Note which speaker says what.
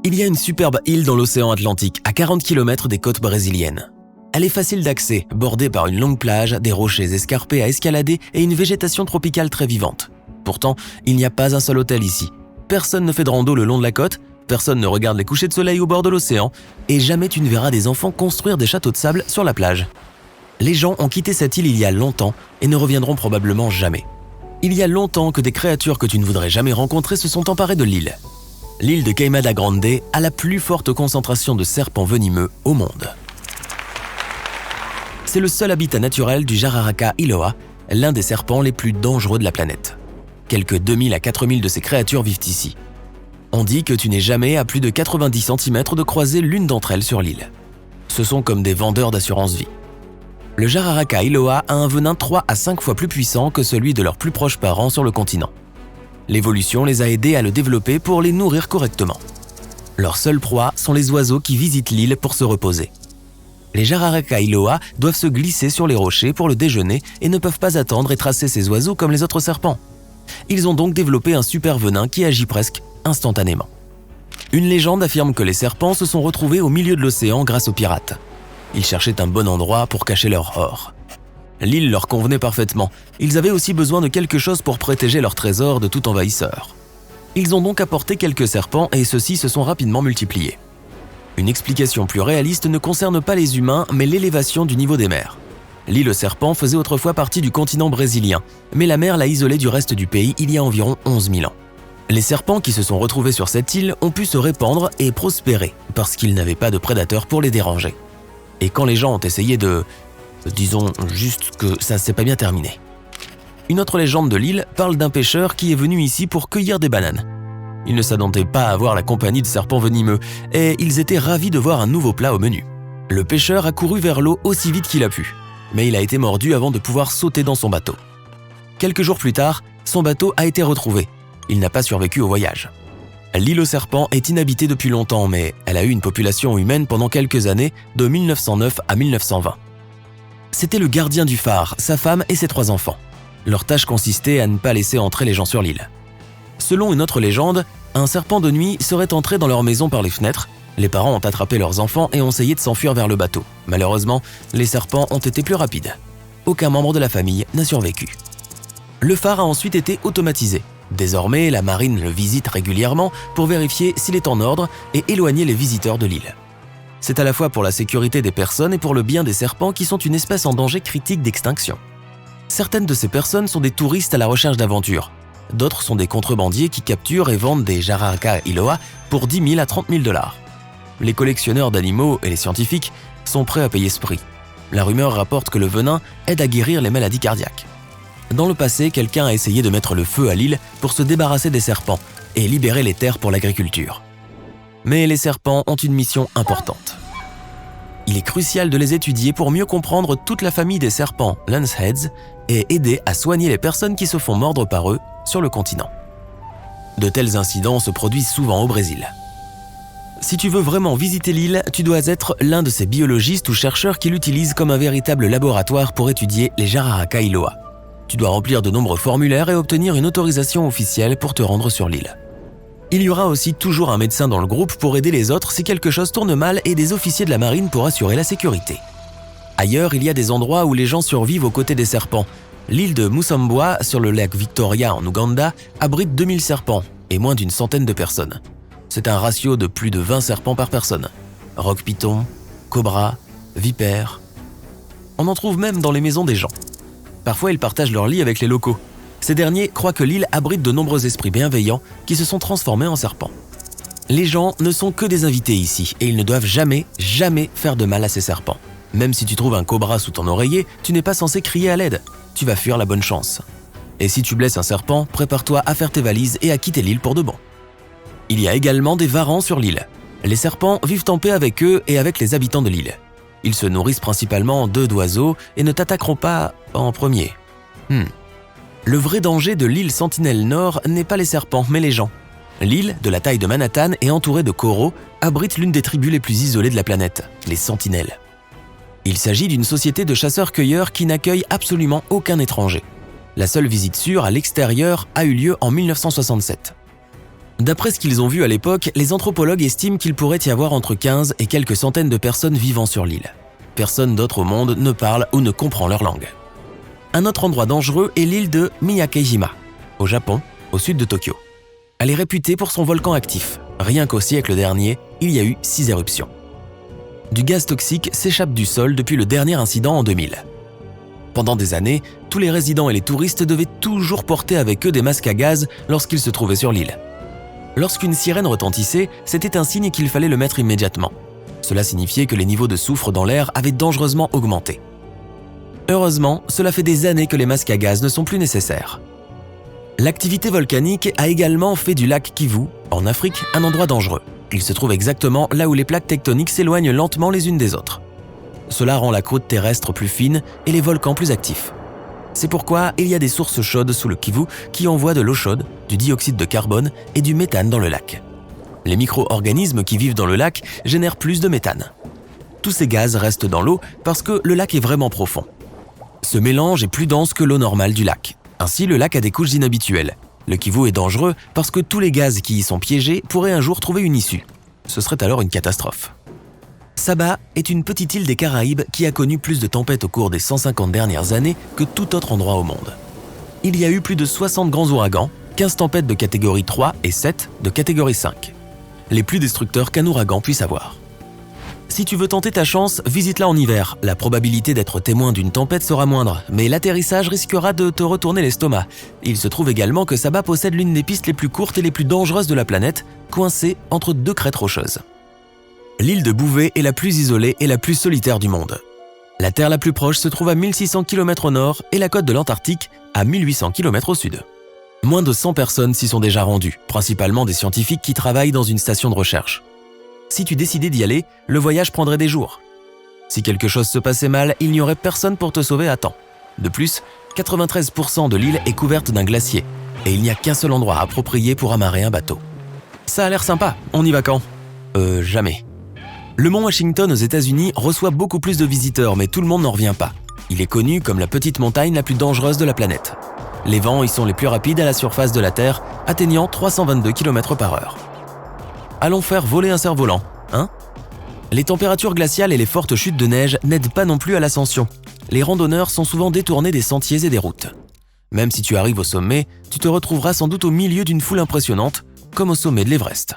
Speaker 1: Il y a une superbe île dans l'océan Atlantique, à 40 km des côtes brésiliennes. Elle est facile d'accès, bordée par une longue plage, des rochers escarpés à escalader et une végétation tropicale très vivante. Pourtant, il n'y a pas un seul hôtel ici. Personne ne fait de rando le long de la côte, personne ne regarde les couchers de soleil au bord de l'océan, et jamais tu ne verras des enfants construire des châteaux de sable sur la plage. Les gens ont quitté cette île il y a longtemps et ne reviendront probablement jamais. Il y a longtemps que des créatures que tu ne voudrais jamais rencontrer se sont emparées de l'île. L'île de Queimada Grande a la plus forte concentration de serpents venimeux au monde. C'est le seul habitat naturel du Jararaca Iloa, l'un des serpents les plus dangereux de la planète. Quelques 2000 à 4000 de ces créatures vivent ici. On dit que tu n'es jamais à plus de 90 cm de croiser l'une d'entre elles sur l'île. Ce sont comme des vendeurs d'assurance vie. Le Jararaca Iloa a un venin 3 à 5 fois plus puissant que celui de leurs plus proches parents sur le continent. L'évolution les a aidés à le développer pour les nourrir correctement. Leur seule proie sont les oiseaux qui visitent l'île pour se reposer. Les Jararaca Iloa doivent se glisser sur les rochers pour le déjeuner et ne peuvent pas attendre et tracer ces oiseaux comme les autres serpents. Ils ont donc développé un super venin qui agit presque instantanément. Une légende affirme que les serpents se sont retrouvés au milieu de l'océan grâce aux pirates. Ils cherchaient un bon endroit pour cacher leur or. L'île leur convenait parfaitement. Ils avaient aussi besoin de quelque chose pour protéger leur trésor de tout envahisseur. Ils ont donc apporté quelques serpents et ceux-ci se sont rapidement multipliés. Une explication plus réaliste ne concerne pas les humains, mais l'élévation du niveau des mers. L'île aux serpents faisait autrefois partie du continent brésilien, mais la mer l'a isolée du reste du pays il y a environ 11 000 ans. Les serpents qui se sont retrouvés sur cette île ont pu se répandre et prospérer parce qu'ils n'avaient pas de prédateurs pour les déranger. Et quand les gens ont essayé disons juste que ça s'est pas bien terminé. Une autre légende de l'île parle d'un pêcheur qui est venu ici pour cueillir des bananes. Il ne s'attendait pas à avoir la compagnie de serpents venimeux et ils étaient ravis de voir un nouveau plat au menu. Le pêcheur a couru vers l'eau aussi vite qu'il a pu, mais il a été mordu avant de pouvoir sauter dans son bateau. Quelques jours plus tard, son bateau a été retrouvé. Il n'a pas survécu au voyage. L'île aux serpents est inhabitée depuis longtemps, mais elle a eu une population humaine pendant quelques années, de 1909 à 1920. C'était le gardien du phare, sa femme et ses 3 enfants. Leur tâche consistait à ne pas laisser entrer les gens sur l'île. Selon une autre légende, un serpent de nuit serait entré dans leur maison par les fenêtres. Les parents ont attrapé leurs enfants et ont essayé de s'enfuir vers le bateau. Malheureusement, les serpents ont été plus rapides. Aucun membre de la famille n'a survécu. Le phare a ensuite été automatisé. Désormais, la marine le visite régulièrement pour vérifier s'il est en ordre et éloigner les visiteurs de l'île. C'est à la fois pour la sécurité des personnes et pour le bien des serpents qui sont une espèce en danger critique d'extinction. Certaines de ces personnes sont des touristes à la recherche d'aventure. D'autres sont des contrebandiers qui capturent et vendent des Jararaca Iloa pour 10 000 à 30 000 $. Les collectionneurs d'animaux et les scientifiques sont prêts à payer ce prix. La rumeur rapporte que le venin aide à guérir les maladies cardiaques. Dans le passé, quelqu'un a essayé de mettre le feu à l'île pour se débarrasser des serpents et libérer les terres pour l'agriculture. Mais les serpents ont une mission importante. Il est crucial de les étudier pour mieux comprendre toute la famille des serpents lanceheads et aider à soigner les personnes qui se font mordre par eux sur le continent. De tels incidents se produisent souvent au Brésil. Si tu veux vraiment visiter l'île, tu dois être l'un de ces biologistes ou chercheurs qui l'utilisent comme un véritable laboratoire pour étudier les Jararaca Iloa. Tu dois remplir de nombreux formulaires et obtenir une autorisation officielle pour te rendre sur l'île. Il y aura aussi toujours un médecin dans le groupe pour aider les autres si quelque chose tourne mal et des officiers de la marine pour assurer la sécurité. Ailleurs, il y a des endroits où les gens survivent aux côtés des serpents. L'île de Musambwa, sur le lac Victoria en Ouganda, abrite 2000 serpents et moins d'une centaine de personnes. C'est un ratio de plus de 20 serpents par personne. Roc-python, cobra, vipère. On en trouve même dans les maisons des gens. Parfois, ils partagent leur lit avec les locaux. Ces derniers croient que l'île abrite de nombreux esprits bienveillants qui se sont transformés en serpents. Les gens ne sont que des invités ici et ils ne doivent jamais faire de mal à ces serpents. Même si tu trouves un cobra sous ton oreiller, tu n'es pas censé crier à l'aide. Tu vas fuir la bonne chance. Et si tu blesses un serpent, prépare-toi à faire tes valises et à quitter l'île pour de bon. Il y a également des varans sur l'île. Les serpents vivent en paix avec eux et avec les habitants de l'île. Ils se nourrissent principalement d'œufs d'oiseaux et ne t'attaqueront pas en premier. Le vrai danger de l'île Sentinelle Nord n'est pas les serpents, mais les gens. L'île, de la taille de Manhattan et entourée de coraux, abrite l'une des tribus les plus isolées de la planète, les Sentinelles. Il s'agit d'une société de chasseurs-cueilleurs qui n'accueille absolument aucun étranger. La seule visite sûre à l'extérieur a eu lieu en 1967. D'après ce qu'ils ont vu à l'époque, les anthropologues estiment qu'il pourrait y avoir entre 15 et quelques centaines de personnes vivant sur l'île. Personne d'autre au monde ne parle ou ne comprend leur langue. Un autre endroit dangereux est l'île de Miyakejima, au Japon, au sud de Tokyo. Elle est réputée pour son volcan actif. Rien qu'au siècle dernier, il y a eu 6 éruptions. Du gaz toxique s'échappe du sol depuis le dernier incident en 2000. Pendant des années, tous les résidents et les touristes devaient toujours porter avec eux des masques à gaz lorsqu'ils se trouvaient sur l'île. Lorsqu'une sirène retentissait, c'était un signe qu'il fallait le mettre immédiatement. Cela signifiait que les niveaux de soufre dans l'air avaient dangereusement augmenté. Heureusement, cela fait des années que les masques à gaz ne sont plus nécessaires. L'activité volcanique a également fait du lac Kivu, en Afrique, un endroit dangereux. Il se trouve exactement là où les plaques tectoniques s'éloignent lentement les unes des autres. Cela rend la croûte terrestre plus fine et les volcans plus actifs. C'est pourquoi il y a des sources chaudes sous le Kivu qui envoient de l'eau chaude, du dioxyde de carbone et du méthane dans le lac. Les micro-organismes qui vivent dans le lac génèrent plus de méthane. Tous ces gaz restent dans l'eau parce que le lac est vraiment profond. Ce mélange est plus dense que l'eau normale du lac. Ainsi, le lac a des couches inhabituelles. Le Kivu est dangereux parce que tous les gaz qui y sont piégés pourraient un jour trouver une issue. Ce serait alors une catastrophe. Saba est une petite île des Caraïbes qui a connu plus de tempêtes au cours des 150 dernières années que tout autre endroit au monde. Il y a eu plus de 60 grands ouragans, 15 tempêtes de catégorie 3 et 7 de catégorie 5. Les plus destructeurs qu'un ouragan puisse avoir. Si tu veux tenter ta chance, visite-la en hiver. La probabilité d'être témoin d'une tempête sera moindre, mais l'atterrissage risquera de te retourner l'estomac. Il se trouve également que Saba possède l'une des pistes les plus courtes et les plus dangereuses de la planète, coincée entre 2 crêtes rocheuses. L'île de Bouvet est la plus isolée et la plus solitaire du monde. La terre la plus proche se trouve à 1600 km au nord et la côte de l'Antarctique à 1800 km au sud. Moins de 100 personnes s'y sont déjà rendues, principalement des scientifiques qui travaillent dans une station de recherche. Si tu décidais d'y aller, le voyage prendrait des jours. Si quelque chose se passait mal, il n'y aurait personne pour te sauver à temps. De plus, 93% de l'île est couverte d'un glacier et il n'y a qu'un seul endroit approprié pour amarrer un bateau. Ça a l'air sympa, on y va quand ? Jamais. Le mont Washington aux États-Unis reçoit beaucoup plus de visiteurs, mais tout le monde n'en revient pas. Il est connu comme la petite montagne la plus dangereuse de la planète. Les vents y sont les plus rapides à la surface de la Terre, atteignant 322 km/h. Allons faire voler un cerf-volant, hein ? Les températures glaciales et les fortes chutes de neige n'aident pas non plus à l'ascension. Les randonneurs sont souvent détournés des sentiers et des routes. Même si tu arrives au sommet, tu te retrouveras sans doute au milieu d'une foule impressionnante, comme au sommet de l'Everest.